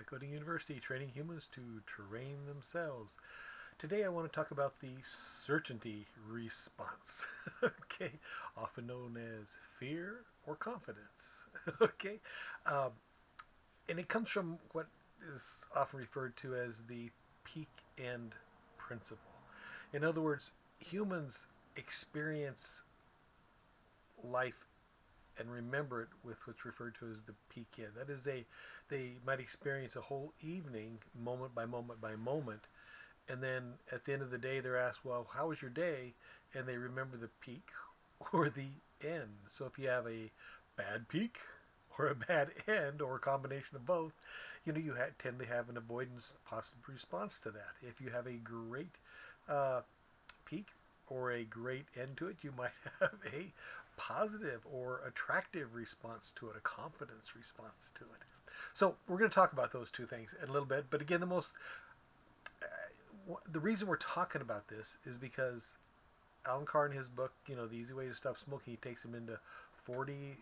Mike Coding University, training humans to train themselves. Today I want to talk about the certainty response, okay, often known as fear or confidence, okay, um, and it comes from what is often referred to as the peak end principle. In other words, humans experience life and remember it with what's referred to as the peak end. That is, they might experience a whole evening, moment by moment by moment, and then at the end of the day, they're asked, "Well, how was your day?" And they remember the peak or the end. So if you have a bad peak or a bad end or a combination of both, you tend to have an avoidance possible response to that. If you have a great peak or a great end to it, you might have a positive or attractive response to it, a confidence response to it. So we're going to talk about those two things in a little bit. But again, the reason we're talking about this is because Alan Carr in his book, The Easy Way to Stop Smoking, he takes him into 40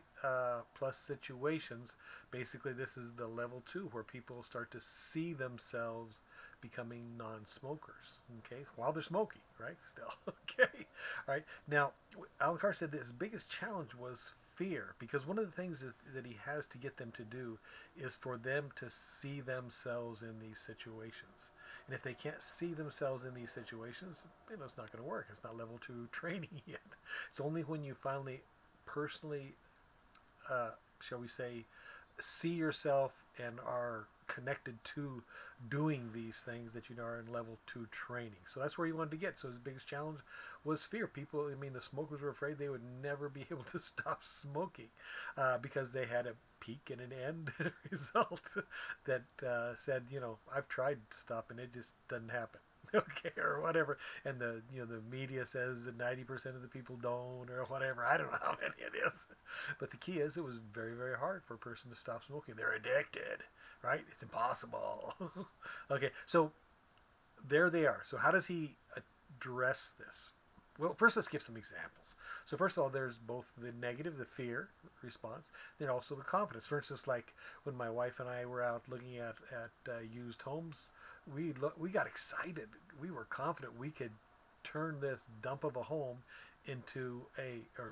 plus situations. Basically, this is the level 2 where people start to see themselves becoming non-smokers, okay, while they're smoking, right? Still, okay, all right. Now, Alan Carr said that his biggest challenge was fear, because one of the things that he has to get them to do is for them to see themselves in these situations. And if they can't see themselves in these situations, it's not going to work. It's not level 2 training yet. It's only when you finally personally, shall we say, see yourself and are connected to doing these things that you are in level 2 training. So that's where he wanted to get. So his biggest challenge was fear. People, the smokers were afraid they would never be able to stop smoking because they had a peak and an end result that said, I've tried to stop and it just doesn't happen. Okay, or whatever, and the media says that 90% of the people don't, or whatever. I don't know how many it is, but the key is it was very, very hard for a person to stop smoking. They're addicted, right? It's impossible. Okay, so there they are. So how does he address this? Well, first let's give some examples. So first of all, there's both the negative, the fear response, then also the confidence. For instance, like when my wife and I were out looking at used homes, we got excited. We were confident we could turn this dump of a home into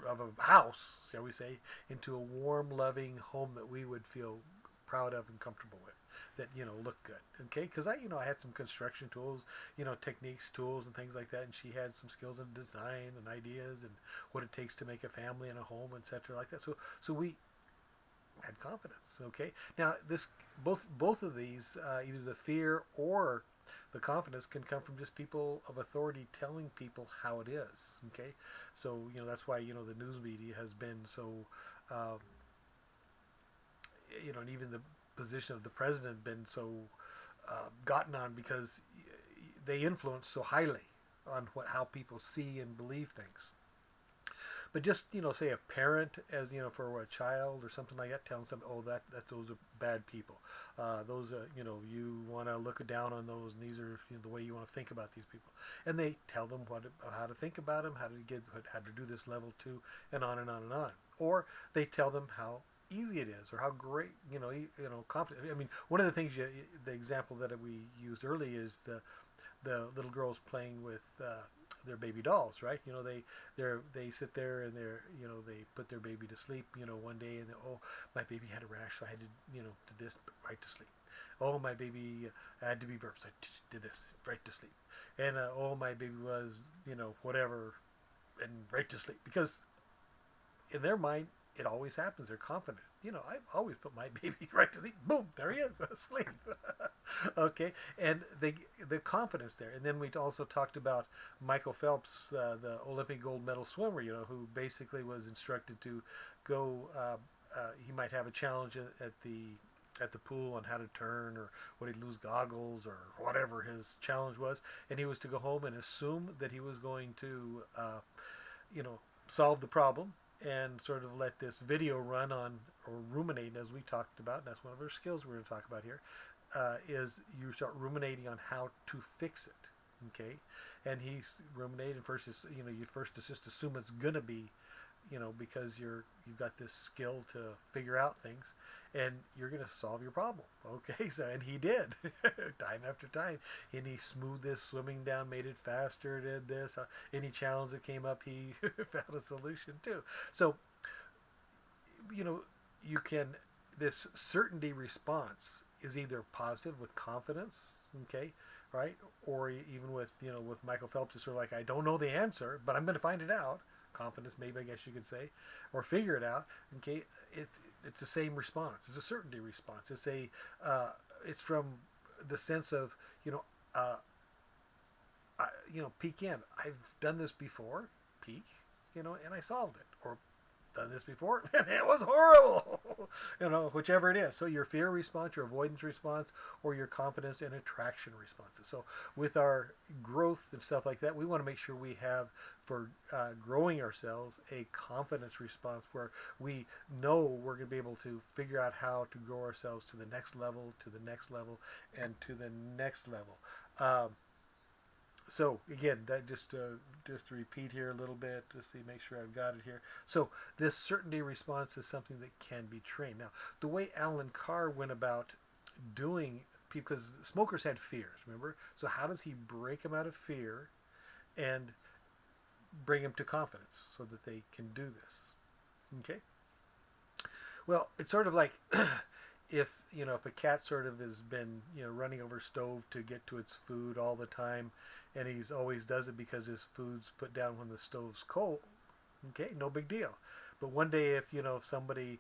of a house, shall we say, into a warm, loving home that we would feel proud of and comfortable with, that look good. Okay, because I had some construction tools, techniques, tools, and things like that, and she had some skills in design and ideas and what it takes to make a family and a home, etc., like that. So we had confidence. Okay, now this both of these, either the fear or the confidence, can come from just people of authority telling people how it is. Okay, so that's why the news media has been so and even the position of the president been so gotten on, because they influence so highly on how people see and believe things. But just say a parent, as for a child or something like that, telling somebody, oh, that those are bad people. Those are you want to look down on those, and these are the way you want to think about these people. And they tell them how to think about them, how to do this level 2, and on and on and on. Or they tell them how easy it is, or how great confident. One of the things the example that we used early is the little girls playing with their baby dolls, right? They sit there and they put their baby to sleep. One day, and oh, my baby had a rash, so I had to did this right to sleep. Oh, my baby had to be burped, so I did this right to sleep. And oh, my baby was whatever, and right to sleep, because in their mind it always happens. They're confident. I always put my baby right to sleep. Boom, there he is, asleep. Okay, and the confidence there. And then we also talked about Michael Phelps, the Olympic gold medal swimmer. Who basically was instructed to go. He might have a challenge at the pool on how to turn, or would he lose goggles, or whatever his challenge was, and he was to go home and assume that he was going to, solve the problem, and sort of let this video run on, or ruminate, as we talked about. And that's one of our skills we're going to talk about here. Is you start ruminating on how to fix it. Okay, and he's ruminating first. You first just assume it's gonna be, because you've got this skill to figure out things, and you're going to solve your problem. Okay, so and he did time after time, and he smoothed this swimming down, made it faster, did this. Any challenge that came up, he found a solution too. So you know you can this certainty response is either positive with confidence, okay, right, or even with with Michael Phelps, it's sort of like I don't know the answer, but I'm going to find it out. Confidence, maybe I guess you could say, or figure it out. Okay, it's the same response. It's a certainty response. It's from the sense of peek in. I've done this before, peek, and I solved it, or done this before and it was horrible. Whichever it is. So your fear response, your avoidance response, or your confidence and attraction responses. So with our growth and stuff like that, we want to make sure we have, for growing ourselves, a confidence response where we know we're going to be able to figure out how to grow ourselves to the next level, to the next level, and to the next level. So again, that just to repeat here a little bit to see, make sure I've got it here. So this certainty response is something that can be trained. Now, the way Alan Carr went about doing, because smokers had fears, remember? So how does he break them out of fear and bring them to confidence so that they can do this? Okay. Well, it's sort of like if a cat sort of has been running over a stove to get to its food all the time, and he's always does it because his food's put down when the stove's cold, okay, no big deal. But one day if somebody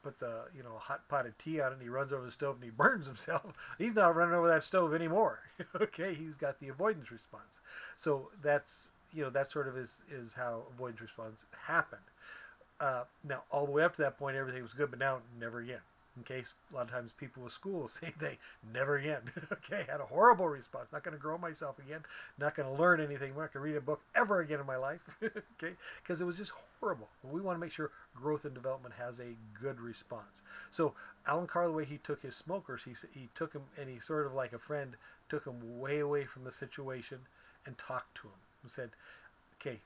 puts a hot pot of tea on it and he runs over the stove and he burns himself, he's not running over that stove anymore. Okay, he's got the avoidance response. So that's that sort of is how avoidance response happened. Now, all the way up to that point, everything was good, but now, never again. Okay, a lot of times people with school say they never again. Okay, had a horrible response. Not going to grow myself again. Not going to learn anything. I'm not going to read a book ever again in my life. Okay, because it was just horrible. We want to make sure growth and development has a good response. So Alan Carr, the way he took his smokers, he took him, and he sort of like a friend took him way away from the situation and talked to him and said, "Okay,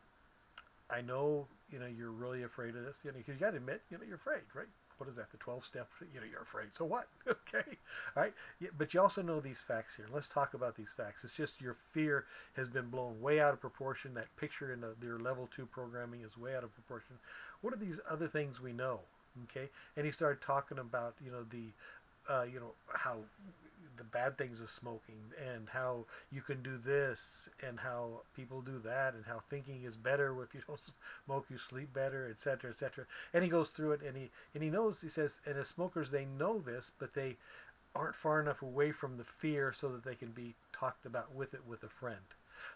I know you're really afraid of this. Because you got to admit, you're afraid, right? What is that? The 12 steps. You're afraid. So what? Okay, all right. Yeah, but you also know these facts here. Let's talk about these facts. It's just your fear has been blown way out of proportion. That picture in their level 2 programming is way out of proportion. What are these other things we know? Okay, and he started talking about how the bad things of smoking, and how you can do this, and how people do that, and how thinking is better if you don't smoke, you sleep better, etc., etc. And he goes through it, and he knows, he says, and as smokers they know this, but they aren't far enough away from the fear so that they can be talked about with it with a friend.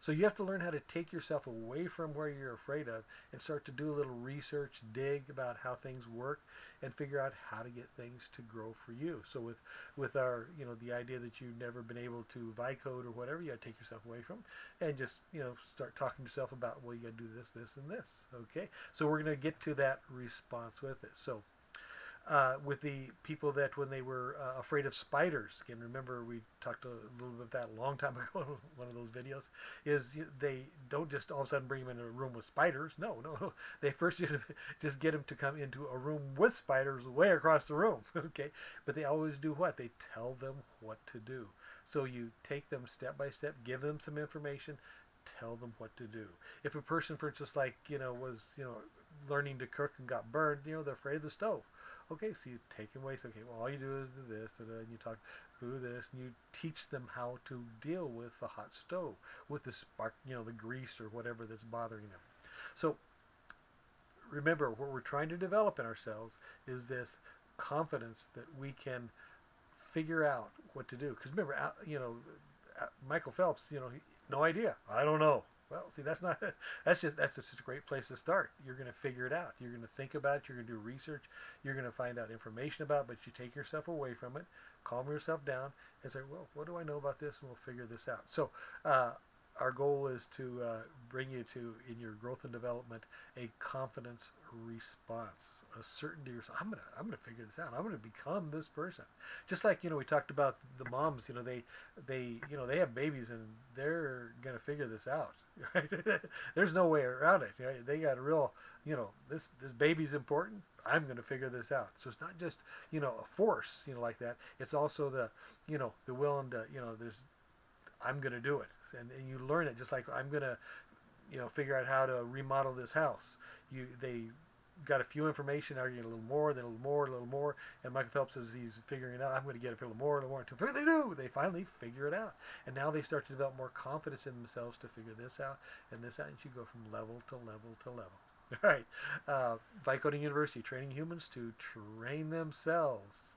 So you have to learn how to take yourself away from where you're afraid of and start to do a little research, dig about how things work, and figure out how to get things to grow for you. So with our, the idea that you've never been able to Vicode or whatever, you got to take yourself away from and just, start talking to yourself about, well, you got to do this, this, and this. Okay. So we're going to get to that response with it. So with the people that when they were afraid of spiders, again, remember we talked a little bit about that a long time ago in one of those videos, is they don't just all of a sudden bring them in a room with spiders. No. They first just get them to come into a room with spiders way across the room. Okay, but they always do what? They tell them what to do. So you take them step by step, give them some information, tell them what to do. If a person, for instance, like was learning to cook and got burned, they're afraid of the stove. Okay, so you take them away. So, okay, well, all you do is do this, and you talk through this, and you teach them how to deal with the hot stove, with the spark, the grease or whatever that's bothering them. So, remember, what we're trying to develop in ourselves is this confidence that we can figure out what to do. Because remember, Michael Phelps, no idea. I don't know. Well, see, that's just a great place to start. You're going to figure it out. You're going to think about it. You're going to do research. You're going to find out information about it, but you take yourself away from it, calm yourself down, and say, well, what do I know about this? And we'll figure this out. So our goal is to bring you to, in your growth and development, a confidence response, a certainty. I'm gonna figure this out. I'm gonna become this person. Just like, we talked about the moms. They have babies and they're gonna figure this out. Right? There's no way around it. Right? They got a real, this baby's important. I'm going to figure this out. So it's not just, a force, like that. It's also the will and, there's, I'm going to do it. And you learn it just like I'm going to, figure out how to remodel this house. They got a few information, are you a little more, then a little more, a little more. And Michael Phelps, as he's figuring it out, I'm going to get a little more, until they do. They finally figure it out. And now they start to develop more confidence in themselves to figure this out and this out. And you go from level to level to level. All right. Vibe Coding University, training humans to train themselves.